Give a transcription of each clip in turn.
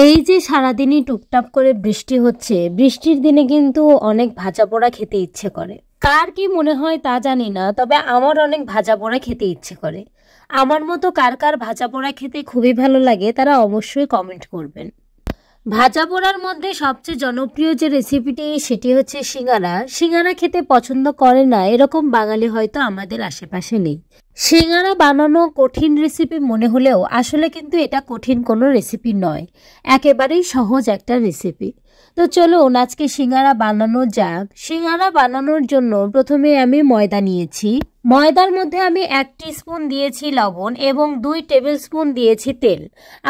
এই যে সারাদিনই টুপটাপ করে বৃষ্টি হচ্ছে, বৃষ্টির দিনে কিন্তু অনেক ভাজা পোড়া খেতে ইচ্ছে করে। কার কি মনে হয় তা জানি না, তবে আমার অনেক ভাজা পোড়া খেতে ইচ্ছে করে। আমার মতো কার কার ভাজা পোড়া খেতে খুবই ভালো লাগে তারা অবশ্যই কমেন্ট করবেন। ভাজা পোড়ার মধ্যে সবচেয়ে জনপ্রিয় যে রেসিপিটি সেটি হচ্ছে সিঙ্গারা। সিঙ্গারা খেতে পছন্দ করে না এরকম বাঙালি হয়তো আমাদের আশেপাশে নেই। সিঙ্গারা বানানো কঠিন রেসিপি মনে হলেও আসলে কিন্তু এটা কঠিন কোনো রেসিপি নয়, একেবারেই সহজ একটা রেসিপি। তো চলুন আজকে সিঙ্গারা বানানো যাক। সিঙ্গারা বানানোর জন্য প্রথমে আমি ময়দা নিয়েছি। ময়দার মধ্যে আমি 1 টিস্পুন দিয়েছি লবণ এবং 2 টেবিল স্পুন দিয়েছি তেল।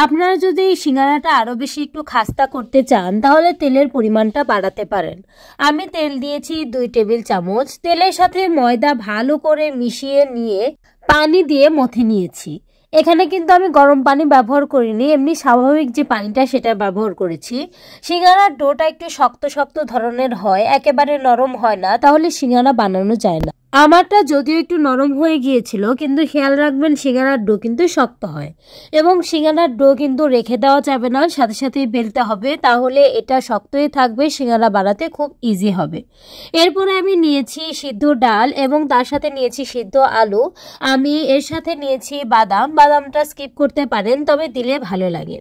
আপনারা যদি সিঙ্গারাটা আরও বেশি একটু খাস্তা করতে চান তাহলে তেলের পরিমাণটা বাড়াতে পারেন। আমি তেল দিয়েছি 2 টেবিল চামচ। তেলের সাথে ময়দা ভালো করে মিশিয়ে নিয়ে পানি দিয়ে মথে নিয়েছি। এখানে কিন্তু আমি গরম পানি ব্যবহার করিনি, এমনি স্বাভাবিক যে পানিটা সেটা ব্যবহার করেছি। সিঙ্গারার ডোটা একটু শক্ত শক্ত ধরনের হয়, একেবারে নরম হয় না, তাহলে সিঙ্গারা বানানো যায় না। আমারটা যদিও একটু নরম হয়ে গিয়েছিল, কিন্তু খেয়াল রাখবেন সিঙ্গারার ডো কিন্তু শক্ত হয় এবং সিঙ্গারার ডো কিন্তু রেখে দেওয়া যাবে না, সাথে সাথেই বেলতে হবে, তাহলে এটা শক্তই থাকবে, সিঙ্গারা বানাতে খুব ইজি হবে। এরপরে আমি নিয়েছি সিদ্ধ ডাল এবং তার সাথে নিয়েছি সিদ্ধ আলু। আমি এর সাথে নিয়েছি বাদাম। বাদামটা স্কিপ করতে পারেন, তবে দিলে ভালো লাগে।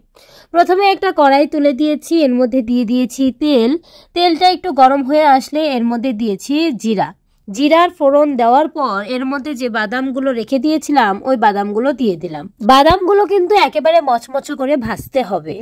প্রথমে একটা কড়াই তুলে দিয়েছি, এর মধ্যে দিয়ে দিয়েছি তেল। তেলটা একটু গরম হয়ে আসলে এর মধ্যে দিয়েছি জিরা। জিরার ফোড়ন দেওয়ার পর এর মধ্যে যে বাদামগুলো রেখে দিয়েছিলাম ওই বাদামগুলো দিয়ে দিলাম। বাদামগুলো কিন্তু একেবারে মচমচে করে ভাজতে হবে।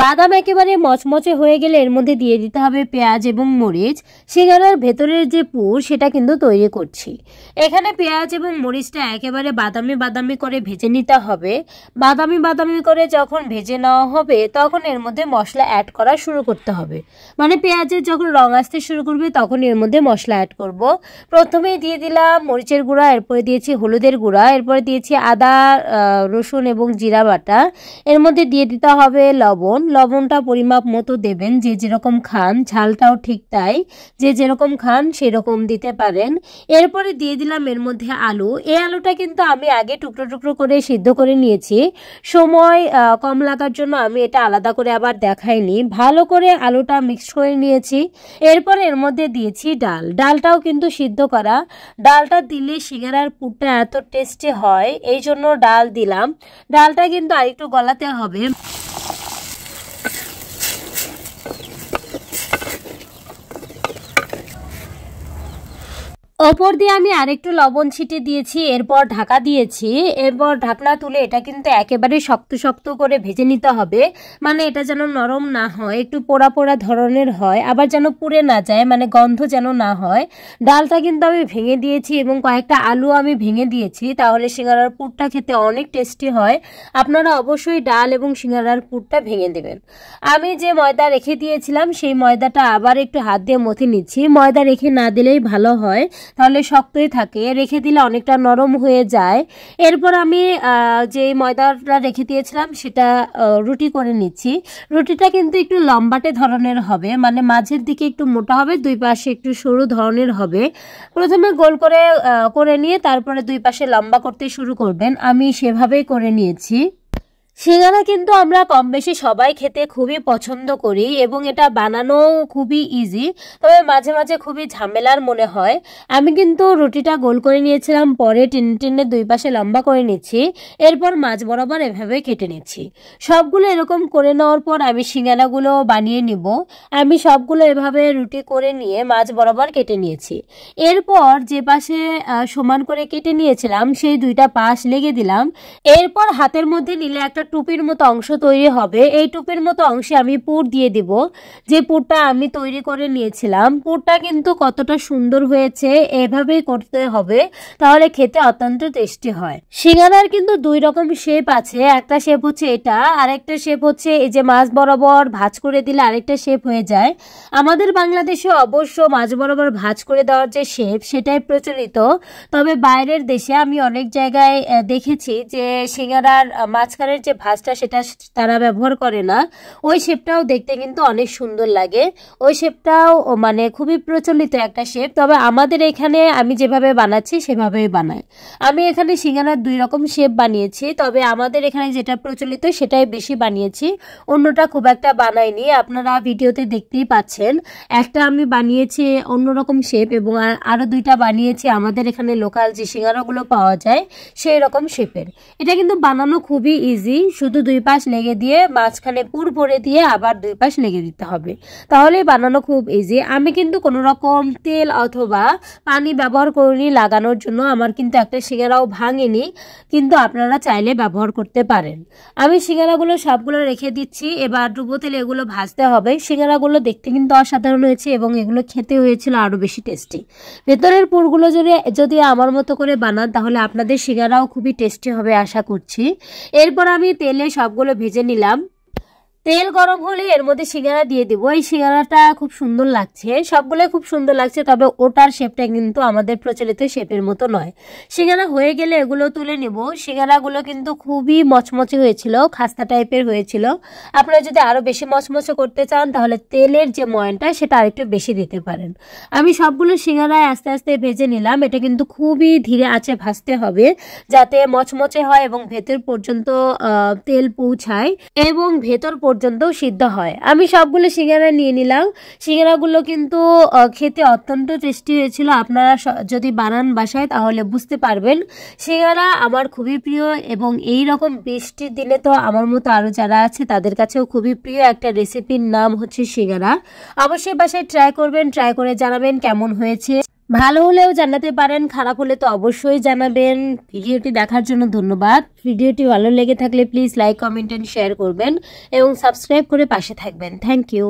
বাদাম একেবারে মচমচে হয়ে গেলে এর মধ্যে দিয়ে দিতে হবে পেঁয়াজ এবং মরিচ। সিঙ্গারার ভেতরের যে পুর সেটা কিন্তু তৈরি করছি। এখানে পেঁয়াজ এবং মরিচটা একেবারে বাদামি বাদামি করে ভেজে নিতে হবে। বাদামি বাদামি করে যখন ভেজে নেওয়া হবে তখন এর মধ্যে মশলা অ্যাড করা শুরু করতে হবে। মানে পেঁয়াজের যখন রং আসতে শুরু করবে তখন এর মধ্যে মশলা অ্যাড করব। প্রথমেই দিয়ে দিলাম মরিচের গুঁড়া, এরপরে দিয়েছি হলুদের গুঁড়া, এরপরে দিয়েছি আদা, রসুন এবং জিরা বাটা। এর মধ্যে দিয়ে দিতে হবে লবণ। লবণটা পরিমাপ মতো দেবেন, যে যেরকম খান, ঝালটাও ঠিক তাই, যে যেরকম খান সেরকম দিতে পারেন। এরপরে দিয়ে দিলাম এর মধ্যে আলু। এই আলুটা কিন্তু আমি আগে টুকরো টুকরো করে সিদ্ধ করে নিয়েছি, সময় কম লাগার জন্য আমি এটা আলাদা করে আবার দেখাইনি। ভালো করে আলুটা মিক্স করে নিয়েছি। এরপরে এর মধ্যে দিয়েছি ডাল। ডালটাও কিন্তু সিদ্ধ করা। ডালটা দিলে সিঙ্গারার পুরটা এত টেস্টি হয়, এই জন্য ডাল দিলাম। ডালটা কিন্তু আরেকটু গলাতে হবে। ওপর দিয়ে আমি আরেকটু লবণ ছিটে দিয়েছি, এরপর ঢাকা দিয়েছি। এরপর ঢাকনা তুলে এটা কিন্তু একেবারে শক্ত শক্ত করে ভেজে নিতে হবে, মানে এটা যেন নরম না হয়, একটু পোড়া পোড়া ধরনের হয়, আবার যেন পুড়ে না যায়, মানে গন্ধ যেন না হয়। ডালটা কিন্তু আমি ভেঙে দিয়েছি এবং কয়েকটা আলু আমি ভেঙে দিয়েছি, তাহলে সিঙ্গারার পুরটা খেতে অনেক টেস্টি হয়। আপনারা অবশ্যই ডাল এবং সিঙ্গারার পুরটা ভেঙে দেবেন। আমি যে ময়দা রেখে দিয়েছিলাম সেই ময়দাটা আবার একটু হাত দিয়ে মথে নিচ্ছি। ময়দা রেখে না দিলেই ভালো হয়, তাহলে শক্তই থাকে, রেখে দিলে অনেকটা নরম হয়ে যায়। এরপর আমি যে ময়দাটা রেখে দিয়েছিলাম সেটা রুটি করে নিচ্ছি। রুটিটা কিন্তু একটু লম্বাটে ধরনের হবে, মানে মাঝের দিকে একটু মোটা হবে, দুই পাশে একটু সরু ধরনের হবে। প্রথমে গোল করে করে নিয়ে তারপরে দুই পাশে লম্বা করতে শুরু করবেন। আমি সেভাবেই করে নিয়েছি। সিঙ্গারা কিন্তু আমরা কম বেশি সবাই খেতে খুবই পছন্দ করি এবং এটা বানানো খুবই ইজি, তবে মাঝে মাঝে খুবই ঝামেলার মনে হয়। আমি কিন্তু রুটিটা গোল করে নিয়েছিলাম, পরে টেনে টেনে দুই পাশে লম্বা করে নিচ্ছি, এরপর মাঝ বরাবর এভাবে কেটে নিচ্ছি। সবগুলো এরকম করে নেওয়ার পর আমি সিঙ্গারাগুলো বানিয়ে নিব। আমি সবগুলো এভাবে রুটি করে নিয়ে মাঝ বরাবর কেটে নিয়েছি। এরপর যে পাশে সমান করে কেটে নিয়েছিলাম সেই দুইটা পাশ লেগে দিলাম। এরপর হাতের মধ্যে নিলে একটা টুপির মতো অংশ তৈরি হবে। এই টুপির মতো অংশে আমি পুর দিয়ে দিব, যে পুরটা আমি তৈরি করে নিয়েছিলাম। পুরটা কিন্তু কতটা সুন্দর হয়েছে, এভাবেই করতে হবে, তাহলে খেতে অত্যন্ত টেস্টি হয়। সিঙ্গারার কিন্তু 2 রকম শেপ আছে, একটা শেপ হচ্ছে এটা, আরেকটা শেপ হচ্ছে এই যে মাছ বরাবর ভাঁজ করে দিলে আরেকটা শেপ হয়ে যায়। আমাদের বাংলাদেশে অবশ্য মাছ বরাবর ভাঁজ করে দেওয়ার যে শেপ সেটাই প্রচলিত, তবে বাইরের দেশে আমি অনেক জায়গায় দেখেছি যে সিঙ্গারার মাঝখানের যে ভাঁজটা সেটা তারা ব্যবহার করে না, ওই শেপটাও দেখতে কিন্তু অনেক সুন্দর লাগে। ওই শেপটাও মানে খুবই প্রচলিত একটা শেপ, তবে আমাদের এখানে আমি যেভাবে বানাচ্ছি সেভাবেই বানাই। আমি এখানে সিঙ্গারার 2 রকম শেপ বানিয়েছি, তবে আমাদের এখানে যেটা প্রচলিত সেটাই বেশি বানিয়েছি, অন্যটা খুব একটা বানাইনি। আপনারা ভিডিওতে দেখতেই পাচ্ছেন, একটা আমি বানিয়েছি অন্যরকম শেপ এবং আরও 2টা বানিয়েছি আমাদের এখানে লোকাল যে সিঙ্গারাগুলো পাওয়া যায় সেই রকম শেপের। এটা কিন্তু বানানো খুবই ইজি, শুধু 2 পাশ লেগে দিয়ে মাঝখানে পুর ভরে দিয়ে আবার 2 পাশ লেগে দিতে হবে, তাহলেই বানানো খুব ইজি। আমি কিন্তু কোনো রকম তেল অথবা পানি ব্যবহার করিনি লাগানোর জন্য, আমার কিন্তু একটা সিঙ্গারাও ভাঙেনি, কিন্তু আপনারা চাইলে ব্যবহার করতে পারেন। আমি সিঙ্গারাগুলো সবগুলো রেখে দিচ্ছি, এবার ডুবো তেলে এগুলো ভাজতে হবে। সিঙ্গারাগুলো দেখতে কিন্তু অসাধারণ হয়েছে এবং এগুলো খেতে হয়েছিল আরও বেশি টেস্টি। ভেতরের পুরগুলো যদি আমার মতো করে বানান তাহলে আপনাদের সিঙ্গারাও খুবই টেস্টি হবে আশা করছি। এরপর আমি তেলে সবগুলো ভেজে নিলাম। তেল গরম হলে এর মধ্যে সিঙ্গারা দিয়ে দিব। এই সিঙ্গারাটা খুব সুন্দর লাগছে, সবগুলো খুব সুন্দর লাগছে, তবে ওটার শেপটা কিন্তু আমাদের প্রচলিত শেপের মতো নয়। সিঙ্গারা হয়ে গেলে এগুলো তুলে নেব। সিঙ্গারাগুলো কিন্তু খুবই মচমচে হয়েছিল, খাস্তা টাইপের হয়েছিল। আপনারা যদি আরও বেশি মচমচে করতে চান তাহলে তেলের যে ময়ানটা সেটা আরেকটু বেশি দিতে পারেন। আমি সবগুলো সিঙ্গারায় আস্তে আস্তে ভেজে নিলাম। এটা কিন্তু খুবই ধীরে আঁচে ভাজতে হবে যাতে মচমচে হয় এবং ভেতর পর্যন্ত তেল পৌঁছায় এবং ভেতর পর্যন্ত সিদ্ধ হয়। আমি সবগুলো সিঙ্গারা নিয়ে নিলাম। সিঙ্গারাগুলো কিন্তু খেতে অত্যন্ত টেস্টি হয়েছিল। আপনারা যদি বানান বাসায় তাহলে বুঝতে পারবেন। সিঙ্গারা আমার খুবই প্রিয় এবং এই রকম বৃষ্টির দিনে তো আমার মতো আরও যারা আছে তাদের কাছেও খুবই প্রিয় একটা রেসিপির নাম হচ্ছে সিঙ্গারা। অবশ্যই বাসায় ট্রাই করবেন, ট্রাই করে জানাবেন কেমন হয়েছে। ভালো হলেও জানাতে পারেন, খারাপ হলে তো অবশ্যই জানাবেন। ভিডিওটি দেখার জন্য ধন্যবাদ। ভিডিওটি ভালো লেগে থাকলে please like, comment and share করবেন এবং সাবস্ক্রাইব করে পাশে থাকবেন। Thank you.